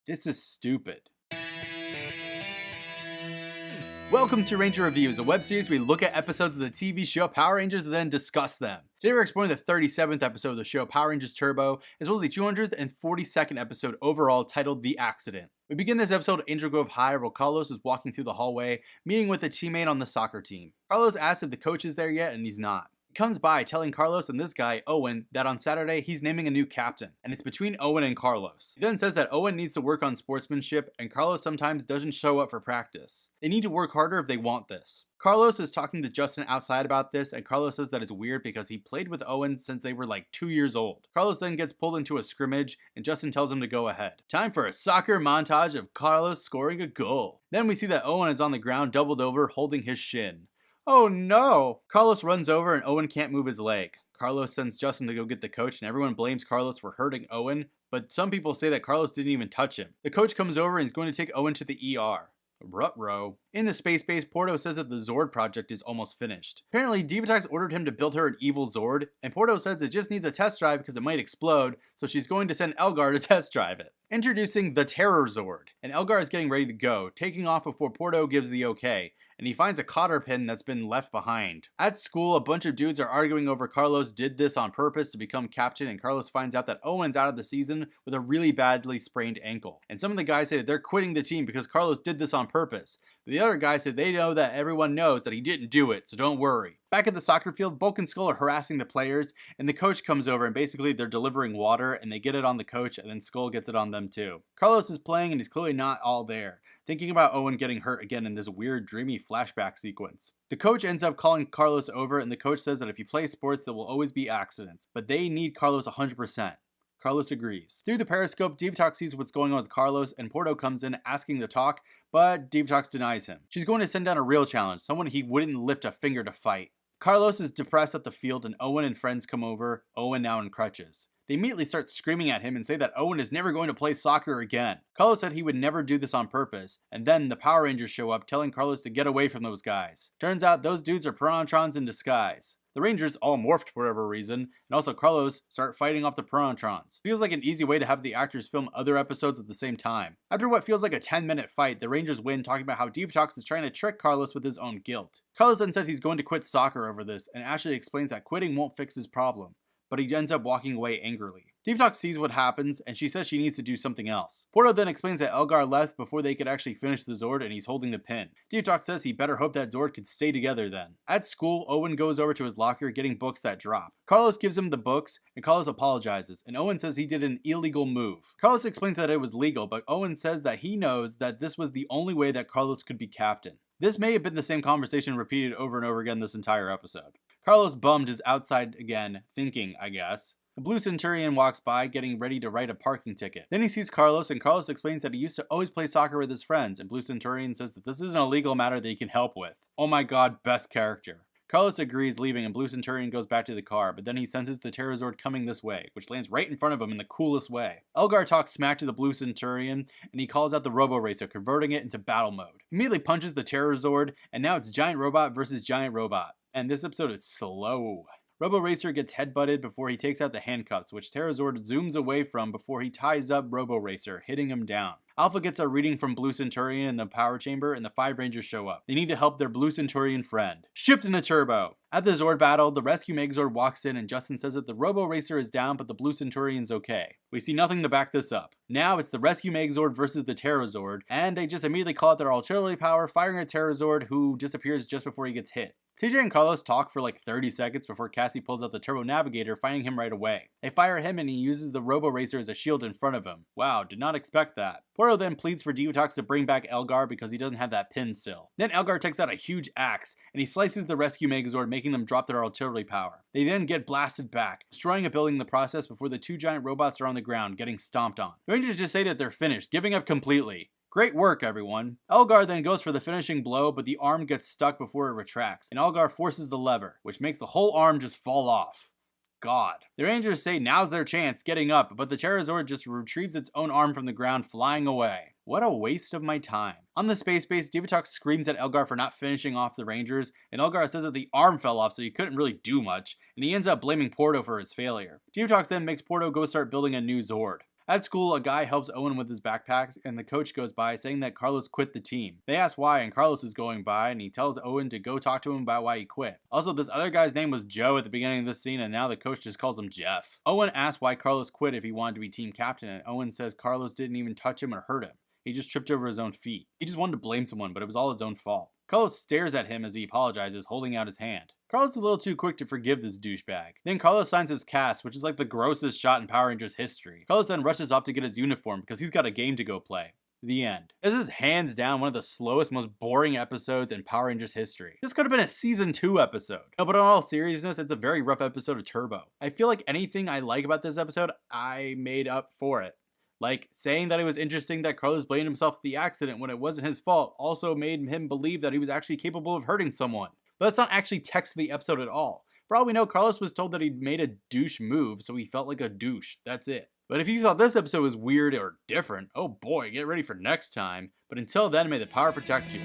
This is stupid. Welcome to Ranger Reviews, a web series where we look at episodes of the TV show Power Rangers and then discuss them. Today we're exploring the 37th episode of the show Power Rangers Turbo, as well as the 242nd episode overall titled The Accident. We begin this episode at Angel Grove High while Carlos is walking through the hallway, meeting with a teammate on the soccer team. Carlos asks if the coach is there yet, and he's not. Comes by telling Carlos and this guy, Owen, that on Saturday he's naming a new captain, and it's between Owen and Carlos. He then says that Owen needs to work on sportsmanship and Carlos sometimes doesn't show up for practice. They need to work harder if they want this. Carlos is talking to Justin outside about this, and Carlos says that it's weird because he played with Owen since they were like 2 years old. Carlos then gets pulled into a scrimmage, and Justin tells him to go ahead. Time for a soccer montage of Carlos scoring a goal. Then we see that Owen is on the ground doubled over holding his shin. Oh no! Carlos runs over and Owen can't move his leg. Carlos sends Justin to go get the coach and everyone blames Carlos for hurting Owen, but some people say that Carlos didn't even touch him. The coach comes over and he's going to take Owen to the ER. Ruh-roh. In the space base, Porto says that the Zord project is almost finished. Apparently, Divatox ordered him to build her an evil Zord, and Porto says it just needs a test drive because it might explode, so she's going to send Elgar to test drive it. Introducing the Terror Zord, and Elgar is getting ready to go, taking off before Porto gives the okay, and he finds a cotter pin that's been left behind. At school, a bunch of dudes are arguing over Carlos did this on purpose to become captain, and Carlos finds out that Owen's out of the season with a really badly sprained ankle. And some of the guys say that they're quitting the team because Carlos did this on purpose. But the other guys say they know that everyone knows that he didn't do it, so don't worry. Back at the soccer field, Bulk and Skull are harassing the players, and the coach comes over and basically they're delivering water, and they get it on the coach, and then Skull gets it on them too. Carlos is playing and he's clearly not all there, thinking about Owen getting hurt again in this weird dreamy flashback sequence. The coach ends up calling Carlos over, and the coach says that if you play sports there will always be accidents, but they need Carlos 100%. Carlos agrees. Through the periscope, Divatox sees what's going on with Carlos, and Porto comes in asking to talk, but Divatox denies him. She's going to send down a real challenge, someone he wouldn't lift a finger to fight. Carlos is depressed at the field, and Owen and friends come over, Owen now in crutches. They immediately start screaming at him and say that Owen is never going to play soccer again. Carlos said he would never do this on purpose, and then the Power Rangers show up telling Carlos to get away from those guys. Turns out those dudes are Piranhatrons in disguise. The Rangers all morphed for whatever reason, and also Carlos start fighting off the Piranhatrons. Feels like an easy way to have the actors film other episodes at the same time. After what feels like a 10-minute fight, the Rangers win, talking about how Divatox is trying to trick Carlos with his own guilt. Carlos then says he's going to quit soccer over this, and Ashley explains that quitting won't fix his problem, but he ends up walking away angrily. Divatox sees what happens, and she says she needs to do something else. Porto then explains that Elgar left before they could actually finish the Zord, and he's holding the pin. Divatox says he better hope that Zord could stay together then. At school, Owen goes over to his locker getting books that drop. Carlos gives him the books, and Carlos apologizes, and Owen says he did an illegal move. Carlos explains that it was legal, but Owen says that he knows that this was the only way that Carlos could be captain. This may have been the same conversation repeated over and over again this entire episode. Carlos bummed is outside again, thinking, I guess. The Blue Centurion walks by, getting ready to write a parking ticket. Then he sees Carlos, and Carlos explains that he used to always play soccer with his friends, and Blue Centurion says that this isn't a legal matter that he can help with. Oh my god, best character. Carlos agrees, leaving, and Blue Centurion goes back to the car, but then he senses the Terrorzord coming this way, which lands right in front of him in the coolest way. Elgar talks smack to the Blue Centurion, and he calls out the Robo Racer, converting it into battle mode. He immediately punches the Terrorzord, and now it's Giant Robot versus Giant Robot. And this episode is slow. Robo Racer gets headbutted before he takes out the handcuffs, which Terrorzord zooms away from before he ties up Robo Racer, hitting him down. Alpha gets a reading from Blue Centurion in the power chamber, and the 5 Rangers show up. They need to help their Blue Centurion friend. Shift into Turbo! At the Zord battle, the Rescue Megazord walks in, and Justin says that the Robo Racer is down, but the Blue Centurion's okay. We see nothing to back this up. Now it's the Rescue Megazord versus the Terrorzord, and they just immediately call out their artillery power, firing at Terrorzord, who disappears just before he gets hit. TJ and Carlos talk for like 30 seconds before Cassie pulls out the Turbo Navigator, finding him right away. They fire him and he uses the Robo Racer as a shield in front of him. Wow, did not expect that. Porto then pleads for Divatox to bring back Elgar because he doesn't have that pin still. Then Elgar takes out a huge axe and he slices the Rescue Megazord, making them drop their artillery power. They then get blasted back, destroying a building in the process before the 2 giant robots are on the ground, getting stomped on. The Rangers just say that they're finished, giving up completely. Great work, everyone. Elgar then goes for the finishing blow, but the arm gets stuck before it retracts, and Elgar forces the lever, which makes the whole arm just fall off. God. The Rangers say now's their chance, getting up, but the Terrorzord just retrieves its own arm from the ground, flying away. What a waste of my time. On the space base, Divatox screams at Elgar for not finishing off the Rangers, and Elgar says that the arm fell off so he couldn't really do much, and he ends up blaming Porto for his failure. Divatox then makes Porto go start building a new Zord. At school, a guy helps Owen with his backpack, and the coach goes by saying that Carlos quit the team. They ask why, and Carlos is going by, and he tells Owen to go talk to him about why he quit. Also, this other guy's name was Joe at the beginning of this scene, and now the coach just calls him Jeff. Owen asks why Carlos quit if he wanted to be team captain, and Owen says Carlos didn't even touch him or hurt him. He just tripped over his own feet. He just wanted to blame someone, but it was all his own fault. Carlos stares at him as he apologizes, holding out his hand. Carlos is a little too quick to forgive this douchebag. Then Carlos signs his cast, which is like the grossest shot in Power Rangers history. Carlos then rushes off to get his uniform because he's got a game to go play. The end. This is hands down one of the slowest, most boring episodes in Power Rangers history. This could have been a season 2 episode. No, but in all seriousness, it's a very rough episode of Turbo. I feel like anything I like about this episode, I made up for it. Like, saying that it was interesting that Carlos blamed himself for the accident when it wasn't his fault also made him believe that he was actually capable of hurting someone. But that's not actually text to the episode at all. For all we know, Carlos was told that he'd made a douche move, so he felt like a douche. That's it. But if you thought this episode was weird or different, oh boy, get ready for next time. But until then, may the power protect you.